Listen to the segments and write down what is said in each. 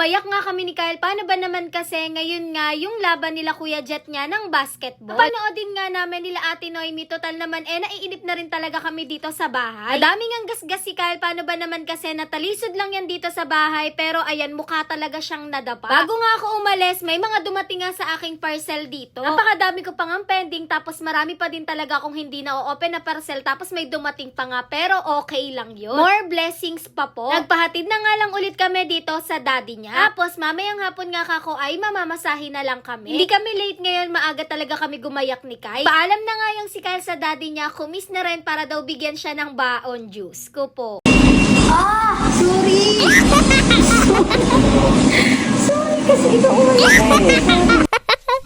Umayak nga kami ni Kyle. Paano ba naman kasi ngayon nga yung laban nila Kuya Jet niya ng basketball. Panoodin nga namin nila Ate Noemi. Total naman naiinip na rin talaga kami dito sa bahay. Madaming ang gasgas si Kyle. Paano ba naman kasi natalisod lang yan dito sa bahay. Pero ayan, mukha talaga siyang nadapa. Bago nga ako umalis, may mga dumating nga sa aking parcel dito. Napakadami ko pang ang pending. Tapos marami pa din talaga kung hindi na-open na parcel. Tapos may dumating pa nga. Pero okay lang yun. More blessings pa po. Nagpahatid na nga lang ulit kami dito sa daddy niya. Tapos mamayang hapon nga kako ay mamamasahin na lang kami. Hindi kami late ngayon, maaga talaga kami gumayak ni Kyle. Paalam na nga yung si Kyle sa daddy niya, kumis na rin para daw bigyan siya ng baon juice ko po. Sorry! Sorry kasi ikaw umayak.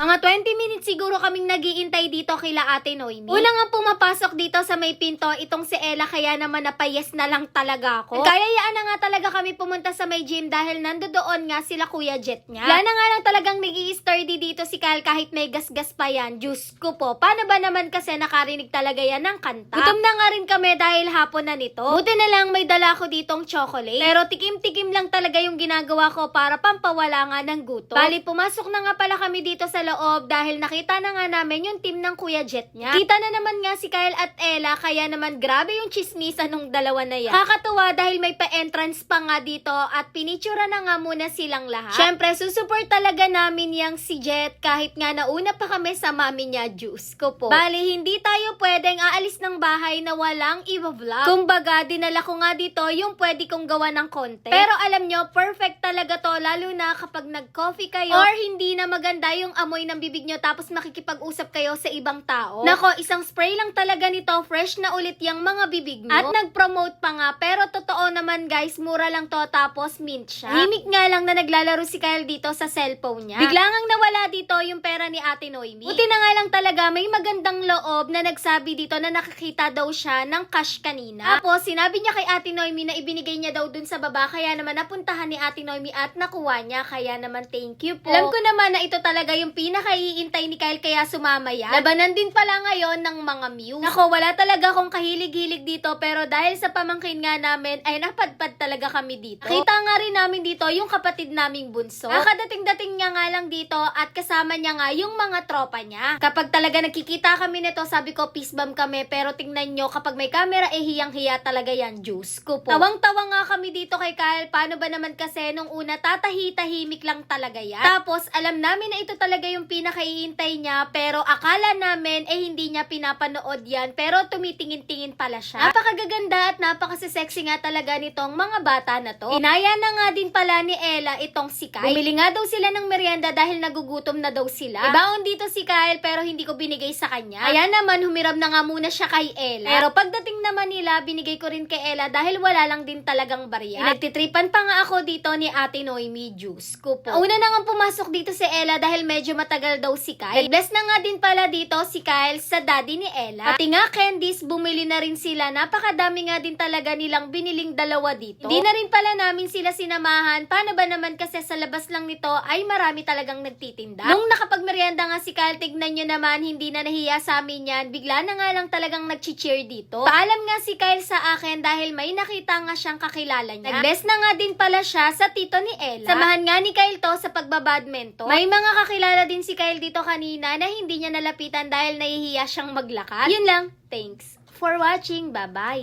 Mga 20 minutes siguro kaming nagiintay dito kila Ate Noemi. Una nga pumapasok dito sa may pinto, itong si Ella, kaya naman napayes na lang talaga ako. Nagkayayaan na nga talaga kami pumunta sa may gym dahil nandoon nga sila Kuya Jet niya. Wala na nga lang talagang nag-i-sturdy dito si Kyle kahit may gasgas pa yan. Diyos ko po, paano ba naman kasi nakarinig talaga yan ng kanta? Gutom na nga rin kami dahil hapon na nito. Buti na lang may dala ko ditong chocolate. Pero tikim-tikim lang talaga yung ginagawa ko para pampawala nga ng gutom. Bali, pumasok na nga pala kami dito sa loob dahil nakita na nga namin yung team ng Kuya Jet niya. Kita na naman nga si Kyle at Ella, kaya naman grabe yung chismisa nung dalawa na yan. Kakatuwa dahil may pa-entrance pa nga dito at pinitsura na nga muna silang lahat. Syempre, susupport talaga namin yung si Jet kahit nga nauna pa kami sa mami niya, juice ko po. Bali, hindi tayo pwedeng aalis ng bahay na walang i-vlog. Kumbaga, dinala ko nga dito yung pwede kong gawa ng content. Pero alam nyo, perfect talaga to lalo na kapag nag-coffee kayo or hindi na maganda yung amoy ng bibig nyo tapos makikipag-usap kayo sa ibang tao. Nako, isang spray lang talaga nito, fresh na ulit yung mga bibig nyo. At nag-promote pa nga, pero totoo naman guys, mura lang to tapos mint siya. Himik nga lang na naglalaro si Kyle dito sa cellphone niya. Bigla ngang nawala dito yung pera ni Ate Noemi. Buti na nga lang talaga, may magandang loob na nagsabi dito na nakakita daw siya ng cash kanina. Tapos, sinabi niya kay Ate Noemi na ibinigay niya daw dun sa baba, kaya naman napuntahan ni Ate Noemi at nakuha niya, kaya naman thank you po. Alam ko naman na ito talaga yung pinakaiintay ni Kyle kaya sumama yan. Labanan din pala ngayon ng mga Muse. Nako, wala talaga akong kahilig-hilig dito pero dahil sa pamangkin nga namin ay napadpad talaga kami dito. Nakita nga rin namin dito yung kapatid naming bunso. Nakadating-dating niya nga lang dito at kasama niya nga yung mga tropa niya. Kapag talaga nakikita kami nito, sabi ko peace bomb kami, pero tingnan nyo kapag may camera hiyang-hiya talaga yan, juice ko po. Tawang-tawa nga kami dito kay Kyle. Paano ba naman kasi nung una tatahi-tahimik lang talaga yan. Tapos alam namin na ito talaga yung pinakaiintay niya, pero akala namin hindi niya pinapanood yan, pero tumitingin-tingin pala siya. Napakagaganda at napakasexy nga talaga nitong mga bata na to. Inaya na nga din pala ni Ella itong si Kyle. Bumili nga daw sila ng merienda dahil nagugutom na daw sila. Ibaon dito si Kyle pero hindi ko binigay sa kanya. Kaya naman humiram na nga muna siya kay Ella. Pero pagdating naman nila, binigay ko rin kay Ella dahil wala lang din talagang barya. Nagtitripan pa nga ako dito ni Ate Noemi, juice ko po. Una na nga pumasok dito si Ella dahil medyo matagal daw si Kyle. Bless na nga din pala dito si Kyle sa daddy ni Ella. Pati nga candies, bumili na rin sila. Napakadami nga din talaga nilang biniling dalawa dito. Hindi na rin pala namin sila sinamahan. Paano ba naman kasi sa labas lang nito ay marami talagang nagtitinda. Nung nakapagmerienda nga si Kyle, tignan nyo naman, hindi na nahiya sa amin yan. Bigla na nga lang talagang nag-cheer dito. Paalam nga si Kyle sa akin dahil may nakita nga siyang kakilala niya. Nag-bless na nga din pala siya sa tito ni Ella. Samahan nga ni Kyle to sa pagbabadminton. May mga kakilala din si Kyle dito kanina na hindi niya nalapitan dahil nahihiya siyang maglakad. Yun lang. Thanks for watching. Bye-bye.